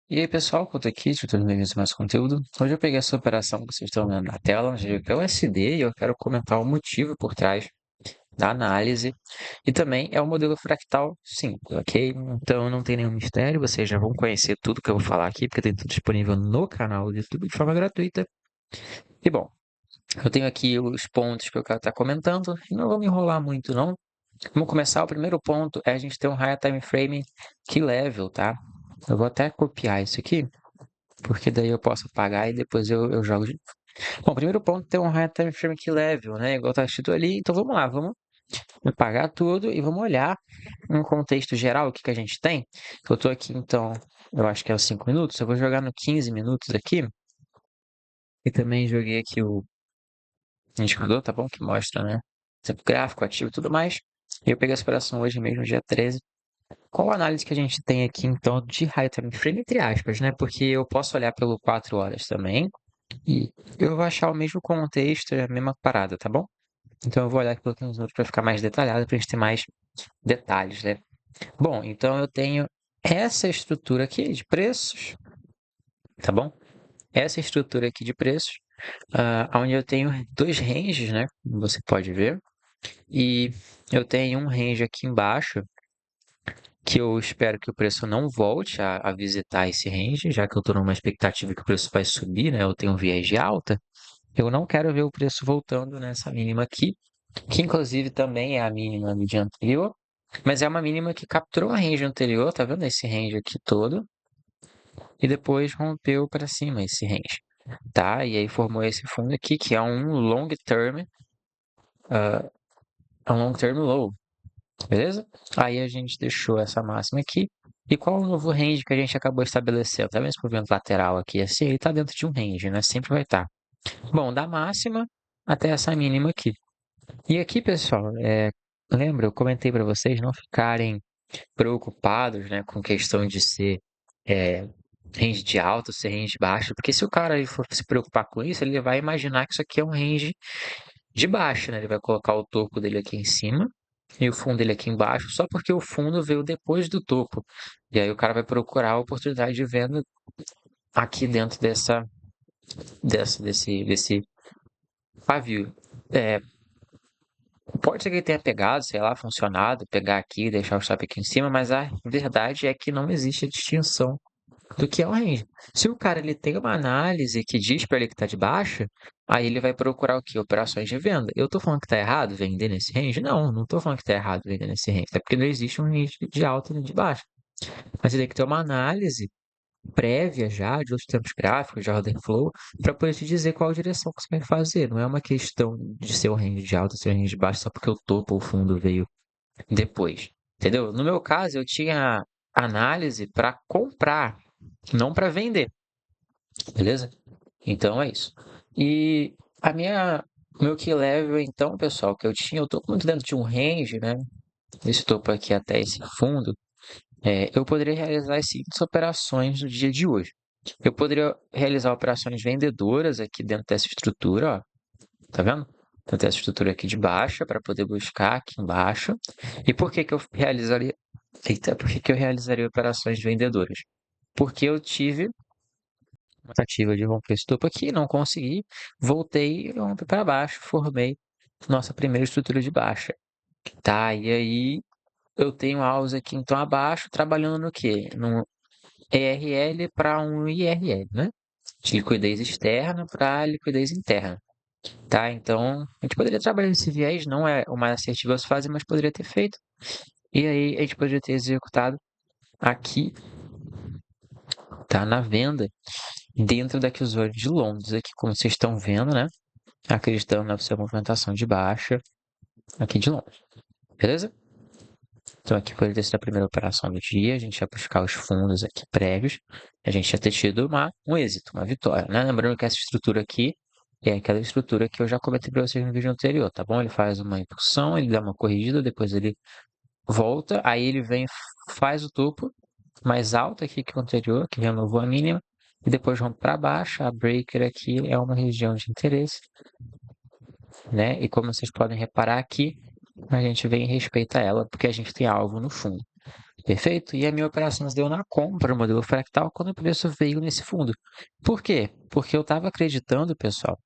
E aí pessoal, Couto aqui, tudo bem-vindos a mais conteúdo. Hoje eu peguei essa operação que vocês estão vendo na tela, GBP-USD, e eu quero comentar o motivo por trás da análise. E também é um modelo fractal simples, ok? Então não tem nenhum mistério, vocês já vão conhecer tudo que eu vou falar aqui, porque tem tudo disponível no canal do YouTube de forma gratuita. E bom, eu tenho aqui os pontos que eu quero estar comentando, e não vou me enrolar muito não. Vamos começar, o primeiro ponto é a gente ter um higher time frame key level, tá? Eu vou até copiar isso aqui, porque daí eu posso apagar e depois eu jogo de novo. Bom, primeiro ponto, tem um high time frame key level, né? Igual tá escrito ali. Então vamos lá, vamos apagar tudo e vamos olhar um contexto geral, o que que a gente tem. Eu tô aqui, então, eu acho que é os 5 minutos. Eu vou jogar no 15 minutos aqui. E também joguei aqui o indicador, tá bom? Que mostra, né? Exemplo gráfico, ativo e tudo mais. E eu peguei a operação hoje mesmo, dia 13. Qual a análise que a gente tem aqui, então, de high time frame, entre aspas, né? Porque eu posso olhar pelo 4 horas também. E eu vou achar o mesmo contexto, a mesma parada, tá bom? Então eu vou olhar aqui pelo que nos outros para ficar mais detalhado, para a gente ter mais detalhes, né? Bom, então eu tenho essa estrutura aqui de preços, tá bom? Essa estrutura aqui de preços, onde eu tenho dois ranges, né? Como você pode ver. E eu tenho um range aqui embaixo, que eu espero que o preço não volte a visitar esse range, já que eu estou numa expectativa que o preço vai subir, né? Eu tenho um viés de alta. Eu não quero ver o preço voltando nessa mínima aqui, que inclusive também é a mínima do dia anterior, mas é uma mínima que capturou a range anterior, tá vendo esse range aqui todo, e depois rompeu para cima esse range, tá? E aí formou esse fundo aqui, que é um long term low, beleza? Aí a gente deixou essa máxima aqui. E qual o novo range que a gente acabou estabelecendo? Tá vendo esse movimento lateral aqui? Assim, ele tá dentro de um range, né? Sempre vai estar. Bom, da máxima até essa mínima aqui. E aqui, pessoal, lembra, eu comentei para vocês não ficarem preocupados, né, com questão de ser é, range de alto, ser range de baixo, porque se o cara ele for se preocupar com isso, ele vai imaginar que isso aqui é um range de baixo, né? Ele vai colocar o topo dele aqui em cima e o fundo dele aqui embaixo, só porque o fundo veio depois do topo. E aí o cara vai procurar a oportunidade de venda aqui dentro desse pavio. É, Pode ser que ele tenha pegado, sei lá, funcionado, pegar aqui, deixar o stop aqui em cima, mas a verdade é que não existe a distinção do que é o range. Se o cara ele tem uma análise que diz para ele que está de baixa, aí ele vai procurar o quê? Operações de venda. Eu estou falando que está errado vender nesse range? Não, não estou falando que está errado vender nesse range, até porque não existe um range de alta e de baixa. Mas ele tem que ter uma análise prévia já de outros tempos gráficos, de order flow, para poder te dizer qual direção que você vai fazer. Não é uma questão de ser o range de alta, ser o range de baixo, só porque o topo ou o fundo veio depois. Entendeu? No meu caso, eu tinha análise para comprar, não para vender. Beleza? Então é isso. E a meu key level, então, pessoal, que eu tinha, eu tô muito dentro de um range, né? Esse topo aqui até esse fundo. Eu poderia realizar as seguintes operações no dia de hoje. Eu poderia realizar operações vendedoras aqui dentro dessa estrutura, ó. Tá vendo? Então tem essa estrutura aqui de baixa para poder buscar aqui embaixo. E por que que eu realizaria? Eita, por que que eu realizaria operações vendedoras? Porque eu tive uma tentativa de romper esse topo aqui, não consegui, voltei e rompi para baixo, formei nossa primeira estrutura de baixa. Tá, e aí eu tenho alvos aqui então abaixo, trabalhando no quê? No ERL para um IRL, né? De liquidez externa para liquidez interna. Tá, então a gente poderia trabalhar esse viés, não é o mais assertivo a se fazer, mas poderia ter feito. E aí a gente poderia ter executado aqui, tá, na venda, dentro daqui os olhos de Londres, aqui como vocês estão vendo, né? Acreditando na sua movimentação de baixa aqui de Londres. Beleza? Então aqui poderia ter sido a primeira operação do dia, a gente ia buscar os fundos aqui prévios, a gente ia ter tido um êxito, uma vitória, né? Lembrando que essa estrutura aqui é aquela estrutura que eu já comentei para vocês no vídeo anterior, tá bom? Ele faz uma impulsão, ele dá uma corrigida, depois ele volta, aí ele vem, faz o topo mais alto aqui que o anterior, que renovou a mínima, e depois vamos para baixo. A breaker aqui é uma região de interesse, né? E como vocês podem reparar aqui, a gente vem e respeita ela, porque a gente tem alvo no fundo. Perfeito? E a minha operação se deu na compra do modelo fractal quando o preço veio nesse fundo. Por quê? Porque eu estava acreditando, pessoal,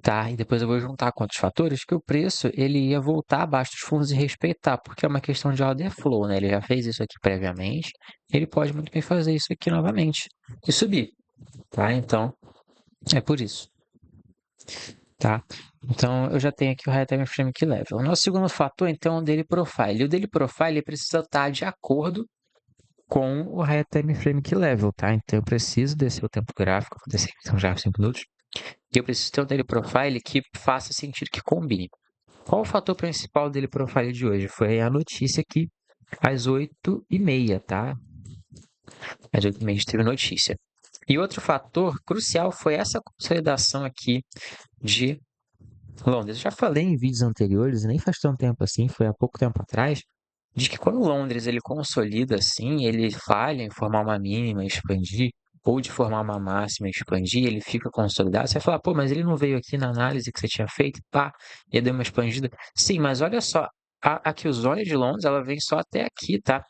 tá? E depois eu vou juntar com outros fatores que o preço ele ia voltar abaixo dos fundos e respeitar, porque é uma questão de order flow, né? Ele já fez isso aqui previamente, ele pode muito bem fazer isso aqui novamente e subir, tá? Então, é por isso, tá? Então, eu já tenho aqui o High Time Frame Key Level. O nosso segundo fator, então, é o Daily Profile. E o Daily Profile ele precisa estar de acordo com o High Time Frame Key Level, tá? Então, eu preciso descer o tempo gráfico, vou descer aqui, então já 5 minutos, e eu preciso ter um Daily Profile que faça sentido, que combine. Qual o fator principal dele profile de hoje? Foi a notícia aqui às 8h30, tá? Às 8h30 a gente teve notícia. E outro fator crucial foi essa consolidação aqui de Londres. Eu já falei em vídeos anteriores, nem faz tanto tempo assim, foi há pouco tempo atrás, de que quando Londres ele consolida assim, ele falha em formar uma mínima e expandir, ou de formar uma máxima e expandir, ele fica consolidado. Você vai falar, pô, mas ele não veio aqui na análise que você tinha feito, pá, e deu uma expandida. Sim, mas olha só, a Killzone de Londres, ela vem só até aqui, tá?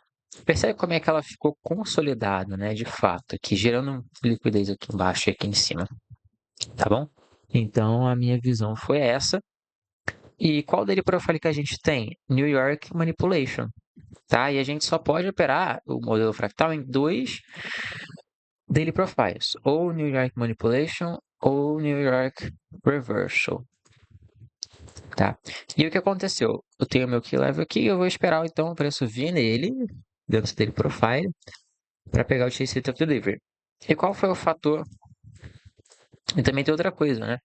Percebe como é que ela ficou consolidada, né, de fato, aqui, gerando liquidez aqui embaixo e aqui em cima, tá bom? Então, a minha visão foi essa. E qual daily profile que a gente tem? New York Manipulation, tá? E a gente só pode operar o modelo fractal em dois daily profiles, ou New York Manipulation ou New York Reversal, tá? E o que aconteceu? Eu tenho meu key level aqui, eu vou esperar então o preço vir nele, dentro dele profile, para pegar o chase rate of delivery. E qual foi o fator? E também tem outra coisa, né?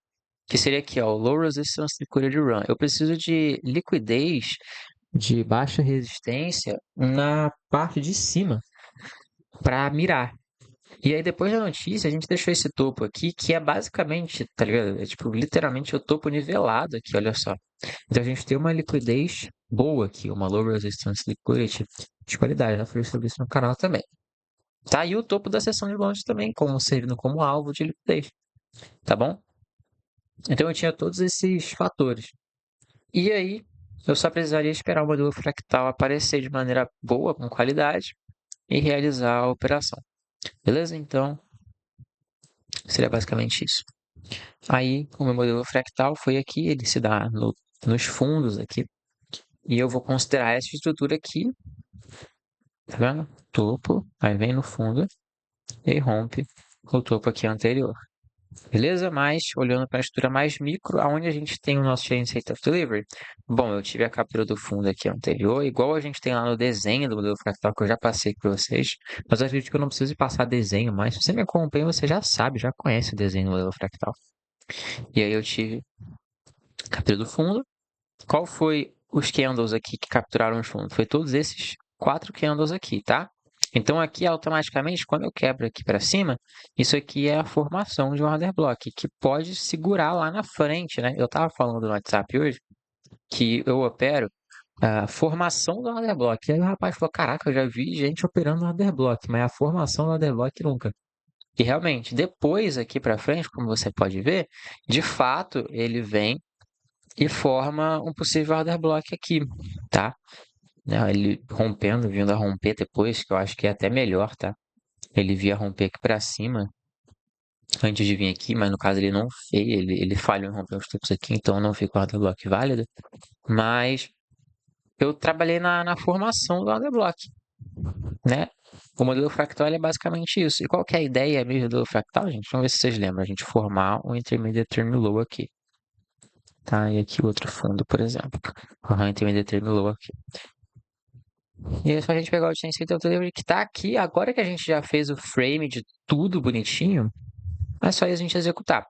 Que seria aqui, ó, o Low Resistance Liquidity Run. Eu preciso de liquidez de baixa resistência na parte de cima para mirar. E aí depois da notícia, a gente deixou esse topo aqui, que é basicamente, tá ligado? É tipo, literalmente o topo nivelado aqui, olha só. Então a gente tem uma liquidez boa aqui, uma Low Resistance Liquidity de qualidade. Já falei sobre isso no canal também. Tá? E o topo da seção de longe também, como servindo como alvo de liquidez, tá bom? Então eu tinha todos esses fatores. E aí, eu só precisaria esperar o modelo fractal aparecer de maneira boa, com qualidade, e realizar a operação. Beleza? Então, seria basicamente isso. Aí, o meu modelo fractal foi aqui, ele se dá nos fundos aqui, e eu vou considerar essa estrutura aqui, tá vendo? Topo, aí vem no fundo e rompe o topo aqui anterior. Beleza? Mas, olhando para a estrutura mais micro, aonde a gente tem o nosso Chain State of Delivery? Bom, eu tive a captura do fundo aqui anterior, igual a gente tem lá no desenho do modelo fractal, que eu já passei para vocês, mas eu acredito que eu não preciso passar desenho mais. Se você me acompanha, você já sabe, já conhece o desenho do modelo fractal. E aí eu tive a captura do fundo. Qual foi os candles aqui que capturaram os fundos? Foi todos esses 4 candles aqui, tá? Então aqui automaticamente, quando eu quebro aqui para cima, isso aqui é a formação de um order block, que pode segurar lá na frente, né? Eu estava falando no WhatsApp hoje que eu opero a formação do order block. E aí o rapaz falou, caraca, eu já vi gente operando no order block, mas a formação do order block nunca. E realmente, depois aqui para frente, como você pode ver, de fato ele vem e forma um possível order block aqui, tá? Né, ele rompendo, vindo a romper depois, que eu acho que é até melhor, tá? Ele via romper aqui para cima antes de vir aqui, mas no caso ele não fez, ele falhou em romper os topos aqui, então não fica o order block válido. Mas eu trabalhei na formação do order block, né? O modelo fractal é basicamente isso. E qual que é a ideia mesmo do fractal, gente? Vamos ver se vocês lembram. A gente formar um intermediate term low aqui. Tá? E aqui outro fundo, por exemplo. Formar um intermediate term low aqui. E é só a gente pegar o Chainsaw Delivery que tá aqui. Agora que a gente já fez o frame de tudo bonitinho, é só a gente executar,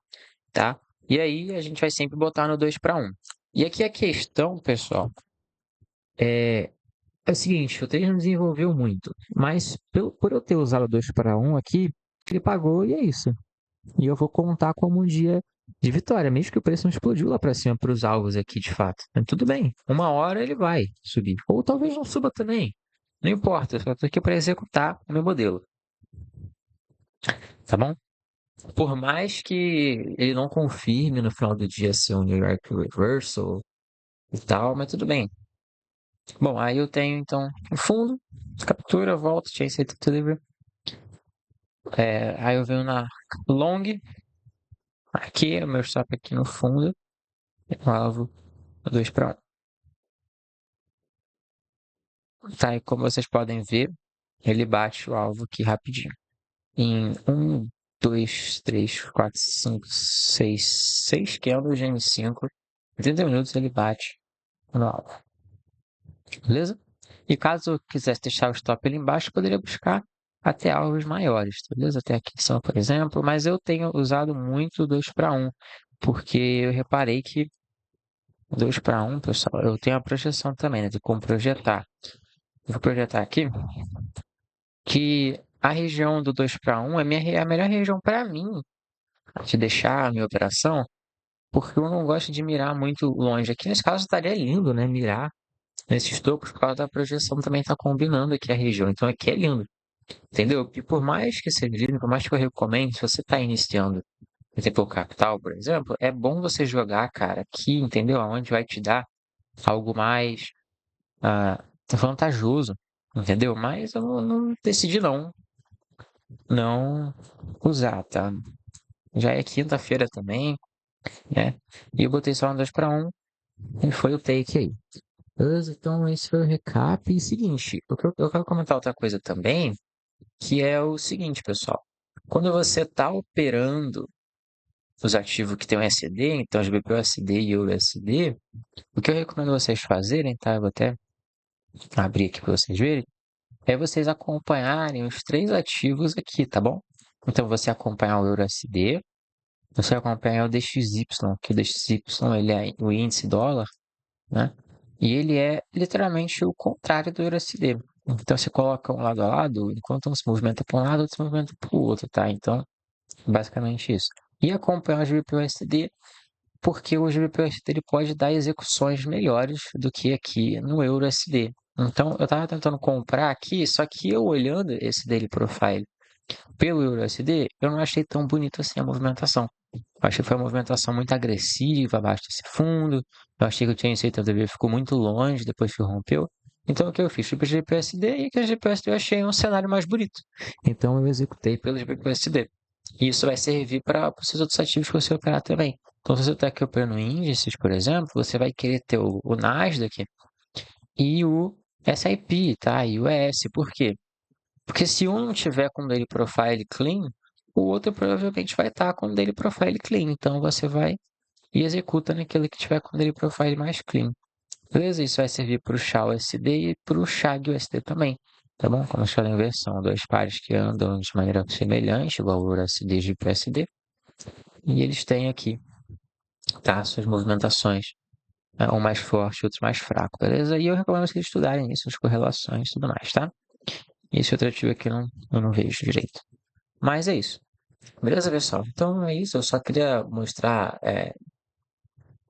tá? E aí a gente vai sempre botar no 2 para 1. E aqui a questão, pessoal, é o seguinte, o 3 não desenvolveu muito, mas por eu ter usado o 2 para 1 aqui, ele pagou e é isso. E eu vou contar como um dia de vitória, mesmo que o preço não explodiu lá para cima para os alvos aqui de fato. Mas tudo bem, uma hora ele vai subir. Ou talvez não suba também. Não importa, eu só estou aqui para executar o meu modelo, tá bom? Por mais que ele não confirme no final do dia ser um New York Reversal e tal, mas tudo bem. Bom, aí eu tenho então o fundo, captura, volta, chase set delivery. Aí eu venho na long, aqui é o meu stop aqui no fundo, o alvo 2 para 1. Tá, e como vocês podem ver, ele bate o alvo aqui rapidinho. Em 6 candles de M5, em 30 minutos ele bate no alvo, beleza? E caso eu quisesse deixar o stop ali embaixo, eu poderia buscar até alvos maiores, beleza? Até aqui são, por exemplo, mas eu tenho usado muito 2 para 1, porque eu reparei que 2 para 1, pessoal, eu tenho a projeção também, né, de como projetar. Eu vou projetar aqui que a região do 2 para 1 é a melhor região para mim de deixar a minha operação, porque eu não gosto de mirar muito longe. Aqui nesse caso estaria lindo, né, mirar nesses topos, por causa da projeção também está combinando aqui a região. Então aqui é lindo, entendeu? E por mais que seja lindo, por mais que eu recomende, se você está iniciando, por exemplo, o capital, por exemplo, é bom você jogar, cara, aqui, entendeu? Aonde vai te dar algo mais vantajoso, entendeu? Mas eu não decidi não usar, tá? Já é quinta-feira também, né? E eu botei só um 2 para 1 e foi o take aí. Beleza? Então esse foi o recap. E seguinte, eu quero comentar outra coisa também, que é o seguinte, pessoal. Quando você está operando os ativos que tem o SD, então os BPUSD e o USD, o que eu recomendo vocês fazerem, tá? Eu vou até abrir aqui para vocês verem, é vocês acompanharem os três ativos aqui, tá bom? Então você acompanhar o EURUSD, você acompanhar o DXY, que o DXY ele é o índice dólar, né? E ele é literalmente o contrário do EURUSD. Então você coloca um lado a lado, enquanto um se movimenta para um lado, outro se movimenta para o outro, tá? Então, basicamente isso. E acompanhar o GBP/USD, porque o GBP/USD ele pode dar execuções melhores do que aqui no EURUSD. Então, eu estava tentando comprar aqui, só que eu olhando esse daily profile pelo EURUSD, eu não achei tão bonito assim a movimentação. Eu achei que foi uma movimentação muito agressiva abaixo desse fundo. Eu achei que o Chain CTW ficou muito longe depois que rompeu. Então o que eu fiz? Fui para o GPSD e aquele GPSD eu achei um cenário mais bonito. Então eu executei pelo GPSD. E isso vai servir para os seus outros ativos que você operar também. Então se você está aqui operando índices, por exemplo, você vai querer ter o Nasdaq e o SIP, tá? E o ES. Por quê? Porque se um não tiver com o daily profile clean, o outro provavelmente vai estar com o daily profile clean. Então você vai e executa naquele que tiver com o daily profile mais clean. Beleza? Isso vai servir para o SHA-USD e para o SHAG-USD também. Tá bom? Como eu falei, inversão, dois pares que andam de maneira semelhante, igual o USD e o GBPUSD. E eles têm aqui, tá? Suas movimentações. Um mais forte, outro mais fraco, beleza? E eu recomendo vocês estudarem isso, as correlações e tudo mais, tá? Esse outro ativo aqui eu não vejo direito. Mas é isso. Beleza, pessoal? Então é isso. Eu só queria mostrar,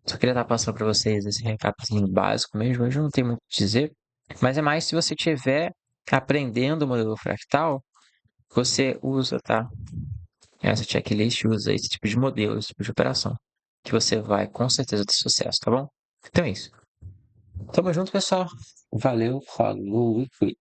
só queria estar passando para vocês esse recapzinho básico mesmo. Hoje não tem muito o que dizer, mas é mais se você estiver aprendendo o modelo fractal, você usa, tá? Essa checklist usa esse tipo de modelo, esse tipo de operação, que você vai com certeza ter sucesso, tá bom? Então é isso. Tamo junto, pessoal. Valeu, falou e fui.